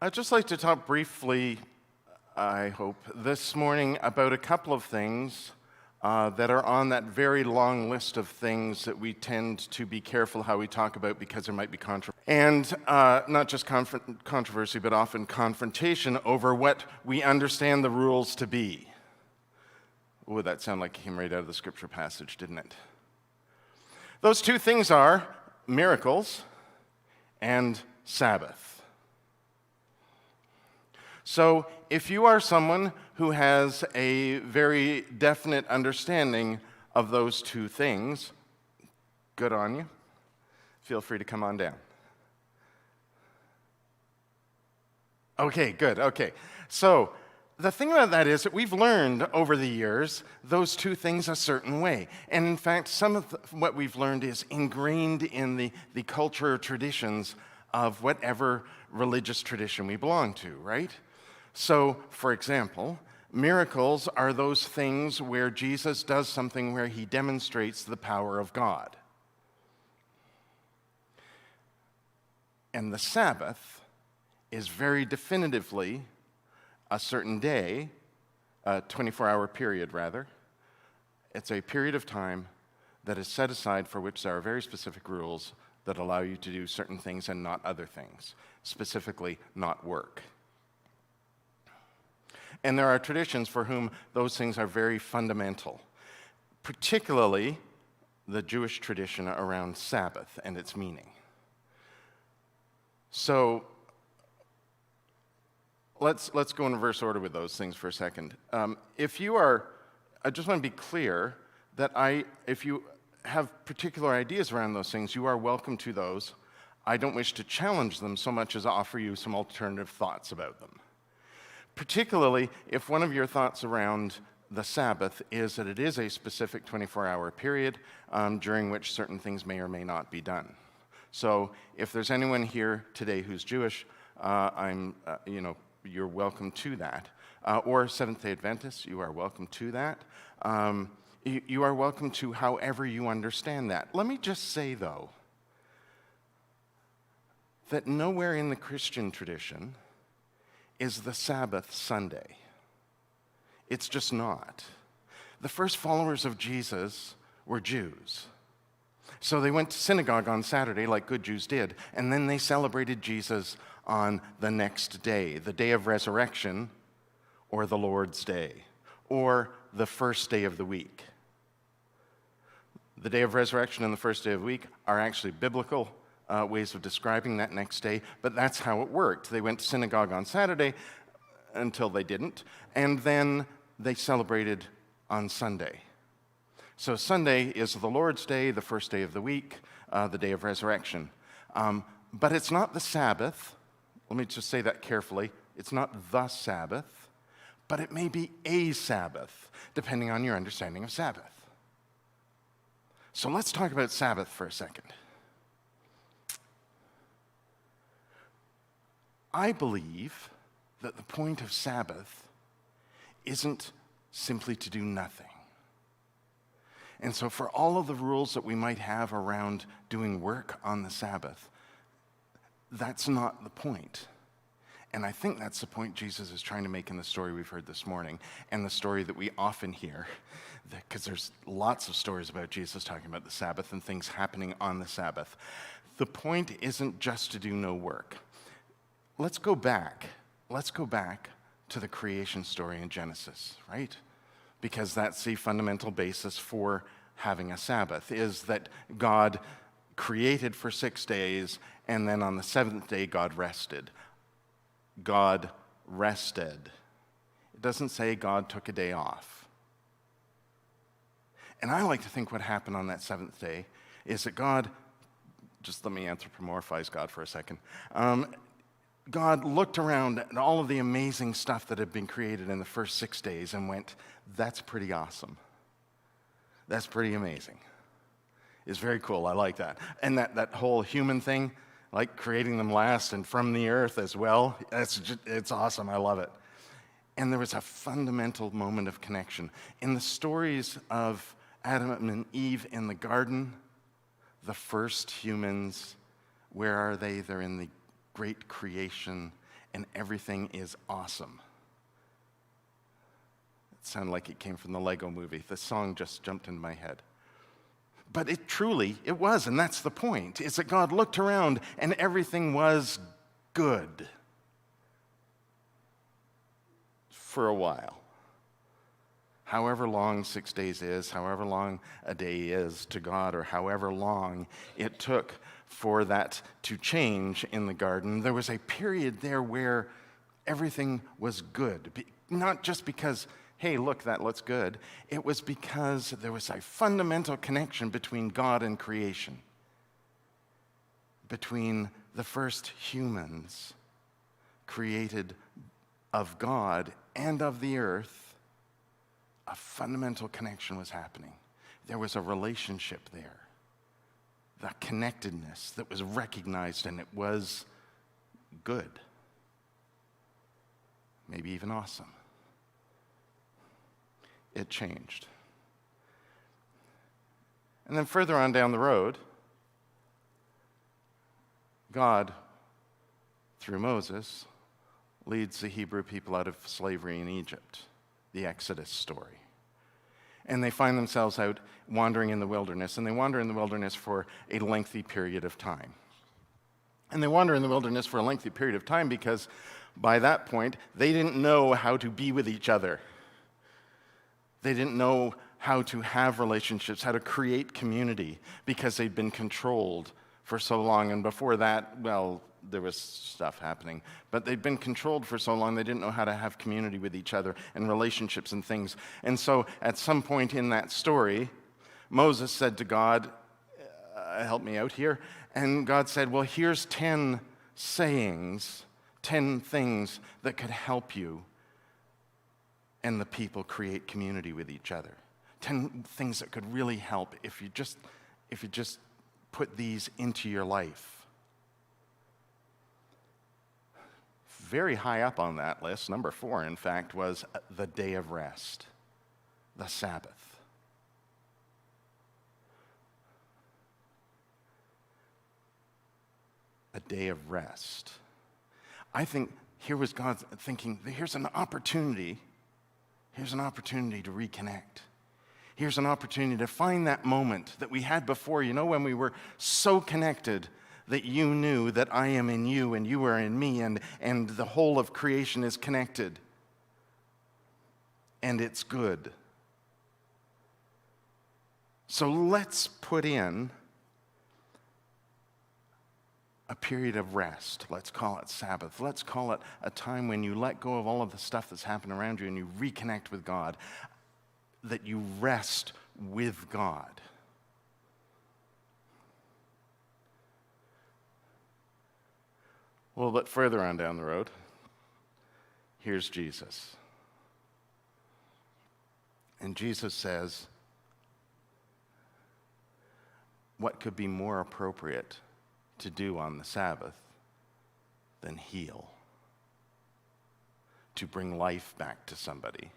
I'd just like to talk briefly, I hope, this morning about a couple of things that are on that very long list of things that we tend to be careful how we talk about because there might be controversy. And not just controversy, but often confrontation over what we understand the rules to be. Oh, that sounded like it came right out of the scripture passage, didn't it? Those two things are miracles and Sabbath. So if you are someone who has a very definite understanding of those two things, good on you. Feel free to come on down. Okay, good, okay. So the thing about that is that we've learned over the years those two things a certain way. And in fact, some of what we've learned is ingrained in the culture or traditions of whatever religious tradition we belong to, right? So, for example, miracles are those things where Jesus does something where he demonstrates the power of God. And the Sabbath is very definitively a certain day, a 24-hour period rather. It's a period of time that is set aside for which there are very specific rules that allow you to do certain things and not other things, specifically not work. And there are traditions for whom those things are very fundamental, particularly the Jewish tradition around Sabbath and its meaning. So let's go in reverse order with those things for a second. I just want to be clear that if you have particular ideas around those things, you are welcome to those. I don't wish to challenge them so much as offer you some alternative thoughts about them. Particularly if one of your thoughts around the Sabbath is that it is a specific 24-hour period during which certain things may or may not be done. So if there's anyone here today who's Jewish, you're welcome to that. Or Seventh-day Adventists, you are welcome to that. You are welcome to however you understand that. Let me just say, though, that nowhere in the Christian tradition is the Sabbath Sunday. It's just not. The first followers of Jesus were Jews. So they went to synagogue on Saturday like good Jews did, and then they celebrated Jesus on the next day, the day of resurrection, or the Lord's Day, or the first day of the week. The day of resurrection and the first day of the week are actually biblical ways of describing that next day, but that's how it worked. They went to synagogue on Saturday until they didn't, and then they celebrated on Sunday. So Sunday is the Lord's Day, the first day of the week, the day of resurrection. But it's not the Sabbath. Let me just say that carefully. It's not the Sabbath, but it may be a Sabbath, depending on your understanding of Sabbath. So let's talk about Sabbath for a second. I believe that the point of Sabbath isn't simply to do nothing. And so for all of the rules that we might have around doing work on the Sabbath, that's not the point. And I think that's the point Jesus is trying to make in the story we've heard this morning, and the story that we often hear, because there's lots of stories about Jesus talking about the Sabbath and things happening on the Sabbath. The point isn't just to do no work. Let's go back to the creation story in Genesis, right? Because that's the fundamental basis for having a Sabbath, is that God created for 6 days, and then on the seventh day, God rested. God rested. It doesn't say God took a day off. And I like to think what happened on that seventh day is that God, just let me anthropomorphize God for a second. God looked around at all of the amazing stuff that had been created in the first 6 days and went, that's pretty awesome. That's pretty amazing. It's very cool. I like that. And that whole human thing, like creating them last and from the earth as well, it's awesome. I love it. And there was a fundamental moment of connection. In the stories of Adam and Eve in the garden, the first humans, where are they? They're in the great creation, and everything is awesome. It sounded like it came from the Lego movie. The song just jumped into my head. But it was, and that's the point, is that God looked around and everything was good for a while. However long 6 days is, however long a day is to God, or however long it took for that to change in the garden, there was a period there where everything was good. Not just because, hey, look, that looks good. It was because there was a fundamental connection between God and creation, between the first humans created of God and of the earth. A fundamental connection was happening. There was a relationship there, the connectedness that was recognized, and it was good, maybe even awesome. It changed. And then further on down the road, God, through Moses, leads the Hebrew people out of slavery in Egypt, the Exodus story. And they find themselves out wandering in the wilderness, and they wander in the wilderness for a lengthy period of time. And they wander in the wilderness for a lengthy period of time because by that point, they didn't know how to be with each other. They didn't know how to have relationships, how to create community, because they'd been controlled for so long. And before that, well, there was stuff happening, but they'd been controlled for so long they didn't know how to have community with each other and relationships and things. And so at some point in that story, Moses said to God, help me out here. And God said, well, here's 10 sayings, 10 things that could help you and the people create community with each other. 10 things that could really help if you just put these into your life. Very high up on that list, number 4, in fact, was the day of rest, the Sabbath. A day of rest. I think here was God thinking, here's an opportunity to reconnect. Here's an opportunity to find that moment that we had before, when we were so connected that you knew that I am in you and you are in me, and the whole of creation is connected. And it's good. So let's put in a period of rest. Let's call it Sabbath. Let's call it a time when you let go of all of the stuff that's happened around you and you reconnect with God, that you rest with God. Well, but further on down the road, here's Jesus. And Jesus says, what could be more appropriate to do on the Sabbath than heal? To bring life back to somebody.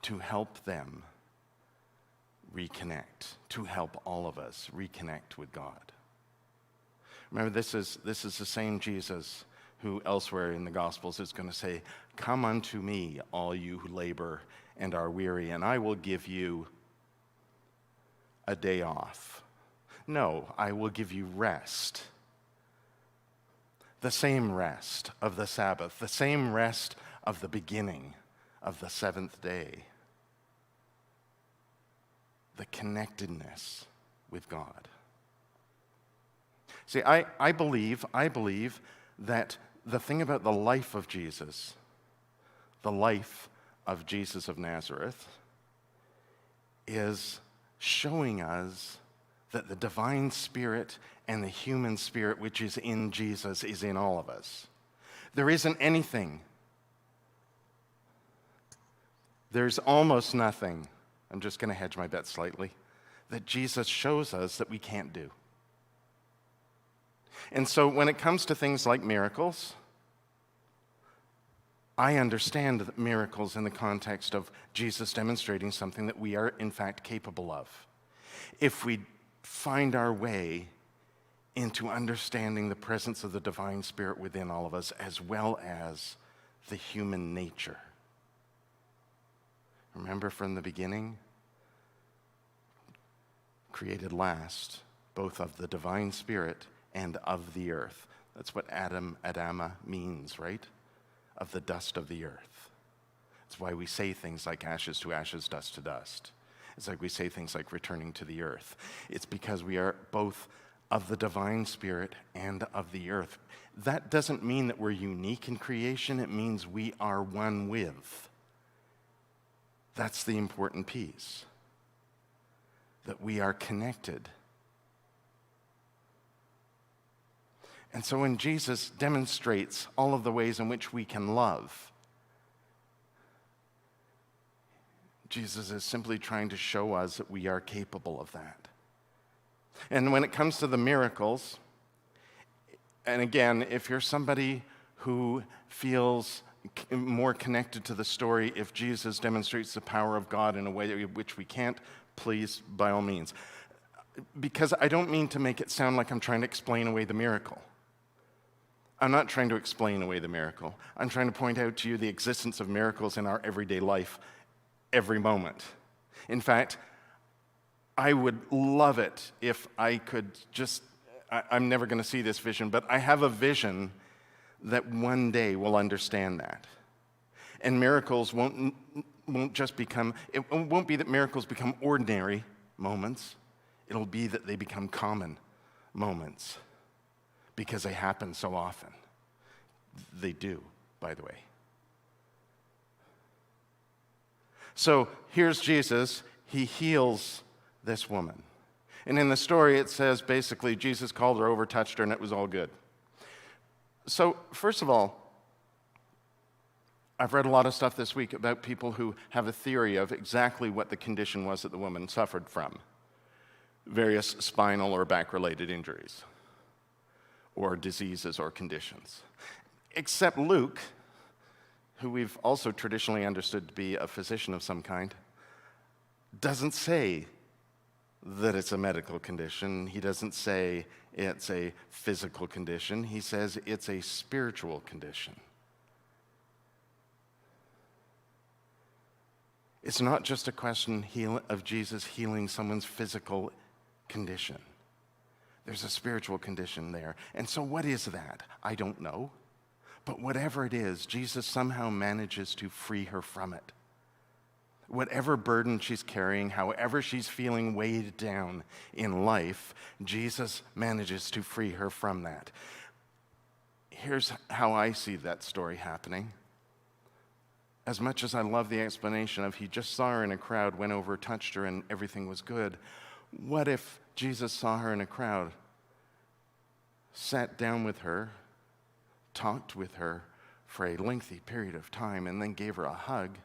To help them reconnect. To help all of us reconnect with God. Remember, this is the same Jesus who elsewhere in the Gospels is going to say, come unto me, all you who labor and are weary, and I will give you a day off. No, I will give you rest. The same rest of the Sabbath, the same rest of the beginning of the seventh day. The connectedness with God. See, I believe that the thing about the life of Jesus of Nazareth, is showing us that the divine spirit and the human spirit which is in Jesus is in all of us. There isn't anything. There's almost nothing, I'm just going to hedge my bet slightly, that Jesus shows us that we can't do. And so when it comes to things like miracles, I understand that miracles in the context of Jesus demonstrating something that we are in fact capable of. If we find our way into understanding the presence of the divine Spirit within all of us, as well as the human nature. Remember from the beginning? Created last, both of the divine Spirit and of the earth. That's what Adama means, right? Of the dust of the earth. It's why we say things like ashes to ashes, dust to dust. It's like we say things like returning to the earth. It's because we are both of the divine Spirit and of the earth. That doesn't mean that we're unique in creation. It means we are one with. That's the important piece. That we are connected. And so when Jesus demonstrates all of the ways in which we can love, Jesus is simply trying to show us that we are capable of that. And when it comes to the miracles, and again, if you're somebody who feels more connected to the story, if Jesus demonstrates the power of God in a way which we can't, please, by all means. Because I don't mean to make it sound like I'm trying to explain away the miracle. I'm not trying to explain away the miracle. I'm trying to point out to you the existence of miracles in our everyday life every moment. In fact, I would love it if I could just, I'm never going to see this vision, but I have a vision that one day we'll understand that. And miracles won't just become, it won't be that miracles become ordinary moments. It'll be that they become common moments because they happen so often. They do, by the way. So here's Jesus. He heals this woman. And in the story, it says basically Jesus called her over, touched her, and it was all good. So first of all, I've read a lot of stuff this week about people who have a theory of exactly what the condition was that the woman suffered from. Various spinal or back-related injuries, or diseases or conditions. Except Luke, who we've also traditionally understood to be a physician of some kind, doesn't say that it's a medical condition. He doesn't say it's a physical condition. He says it's a spiritual condition. It's not just a question of Jesus healing someone's physical condition. There's a spiritual condition there. And so what is that? I don't know. But whatever it is, Jesus somehow manages to free her from it. Whatever burden she's carrying, however she's feeling weighed down in life, Jesus manages to free her from that. Here's how I see that story happening. As much as I love the explanation of he just saw her in a crowd, went over, touched her, and everything was good, what if Jesus saw her in a crowd, sat down with her, talked with her for a lengthy period of time, and then gave her a hug,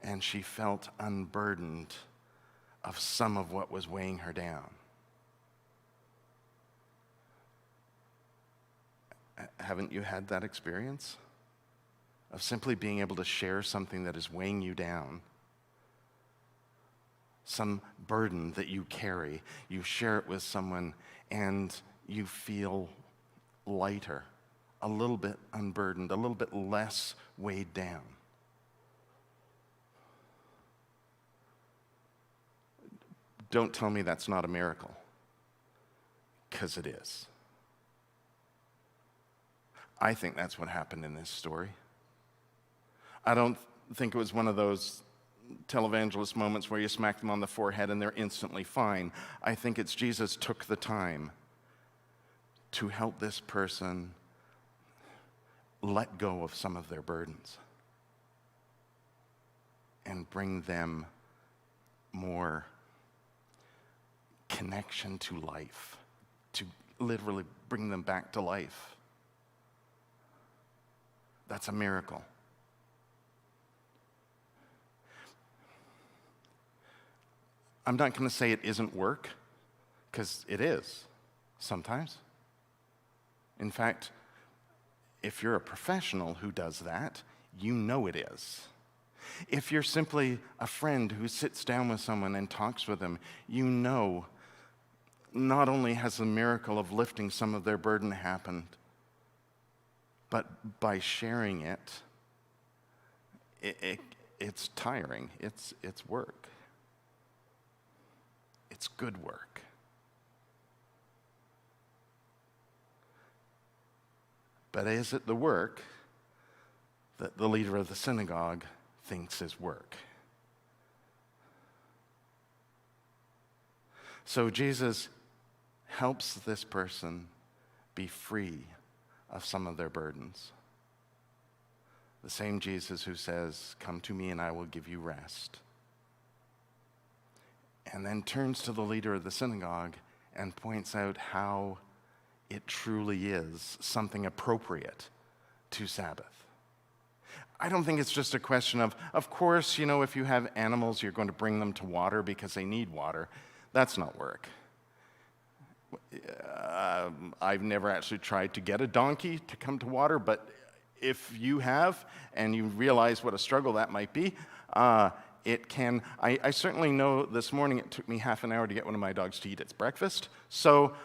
and she felt unburdened of some of what was weighing her down? Haven't you had that experience? Of simply being able to share something that is weighing you down, some burden that you carry, you share it with someone and you feel lighter, a little bit unburdened, a little bit less weighed down. Don't tell me that's not a miracle, because it is. I think that's what happened in this story. I don't think it was one of those televangelist moments where you smack them on the forehead and they're instantly fine. I think it's Jesus took the time to help this person let go of some of their burdens and bring them more connection to life, to literally bring them back to life. That's a miracle. I'm not going to say it isn't work, because it is sometimes. In fact, if you're a professional who does that, you know it is. If you're simply a friend who sits down with someone and talks with them, you know not only has the miracle of lifting some of their burden happened, but by sharing it's tiring. It's work. It's good work. But is it the work that the leader of the synagogue thinks is work? So Jesus helps this person be free of some of their burdens. The same Jesus who says, "Come to me and I will give you rest." And then turns to the leader of the synagogue and points out how it truly is something appropriate to Sabbath. I don't think it's just a question of course, if you have animals, you're going to bring them to water because they need water. That's not work. I've never actually tried to get a donkey to come to water, but if you have and you realize what a struggle that might be, it can. I certainly know this morning it took me half an hour to get one of my dogs to eat its breakfast, so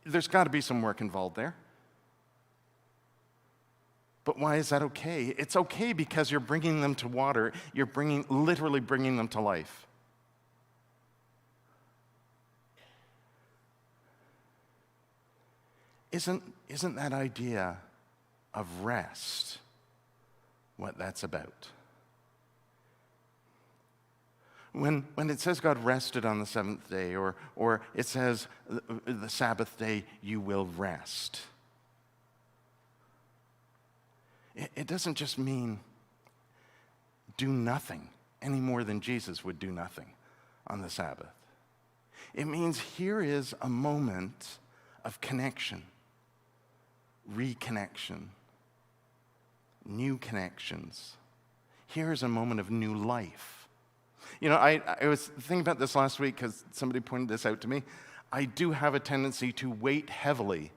there's got to be some work involved there. But why is that okay? It's okay because you're bringing them to water. You're literally bringing them to life. Isn't that idea of rest what that's about? When it says God rested on the seventh day, or it says the Sabbath day you will rest, it doesn't just mean do nothing any more than Jesus would do nothing on the Sabbath. It means here is a moment of connection, reconnection, new connections. Here's a moment of new life. I was thinking about this last week because somebody pointed this out to me. I do have a tendency to weight heavily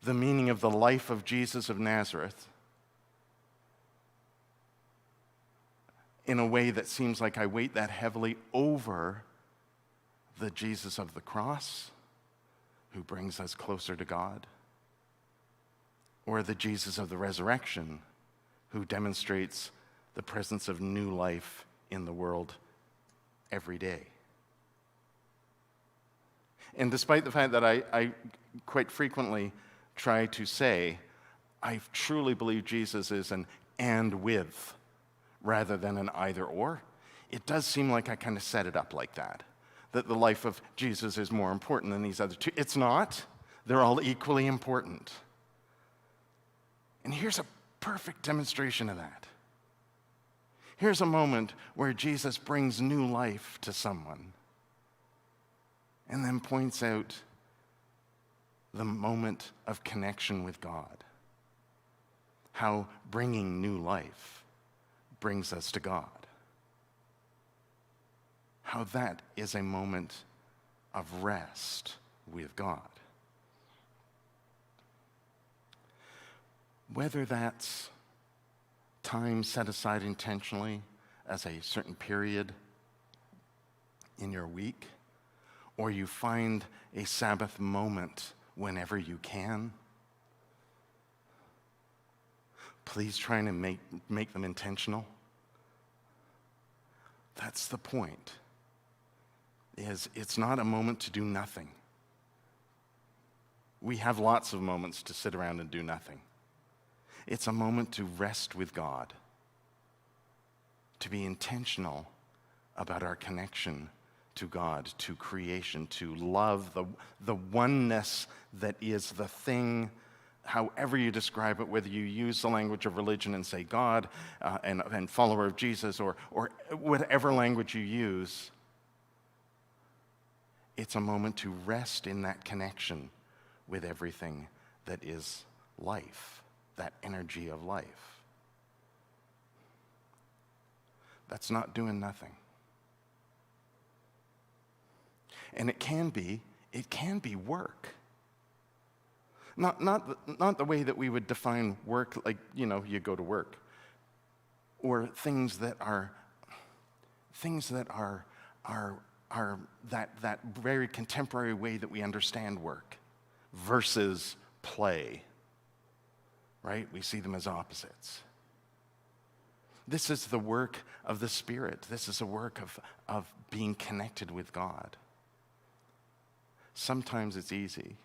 the meaning of the life of Jesus of Nazareth in a way that seems like I weight that heavily over the Jesus of the cross who brings us closer to God, or the Jesus of the resurrection who demonstrates the presence of new life in the world every day. And despite the fact that I quite frequently try to say, I truly believe Jesus is an and with rather than an either or, it does seem like I kind of set it up like that the life of Jesus is more important than these other two. It's not. They're all equally important. And here's a perfect demonstration of that. Here's a moment where Jesus brings new life to someone and then points out the moment of connection with God. How bringing new life brings us to God. How that is a moment of rest with God. Whether that's time set aside intentionally as a certain period in your week, or you find a Sabbath moment whenever you can, please try to make them intentional. That's the point. It's not a moment to do nothing. We have lots of moments to sit around and do nothing. It's a moment to rest with God, to be intentional about our connection to God, to creation, to love, the oneness that is the thing, however you describe it, whether you use the language of religion and say God and follower of Jesus, or whatever language you use. It's a moment to rest in that connection with everything that is life, that energy of life. That's not doing nothing. And it can be work. Not the way that we would define work, like, you go to work. Or things that are that very contemporary way that we understand work versus play, right? We see them as opposites. This is the work of the Spirit. This is a work of being connected with God. Sometimes it's easy.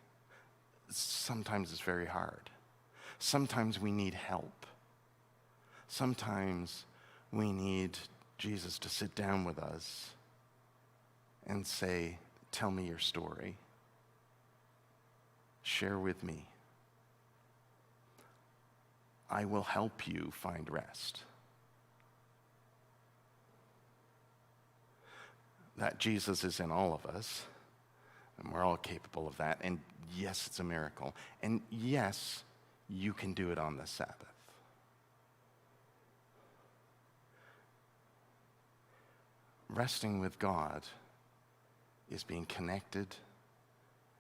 Sometimes it's very hard. Sometimes we need help. Sometimes we need Jesus to sit down with us and say, tell me your story. Share with me. I will help you find rest. That Jesus is in all of us, and we're all capable of that. And yes, it's a miracle. And yes, you can do it on the Sabbath. Resting with God is being connected,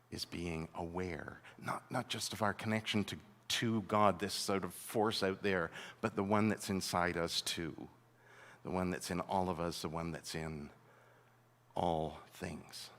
is being aware, not just of our connection to God, this sort of force out there, but the one that's inside us too, the one that's in all of us, the one that's in all things.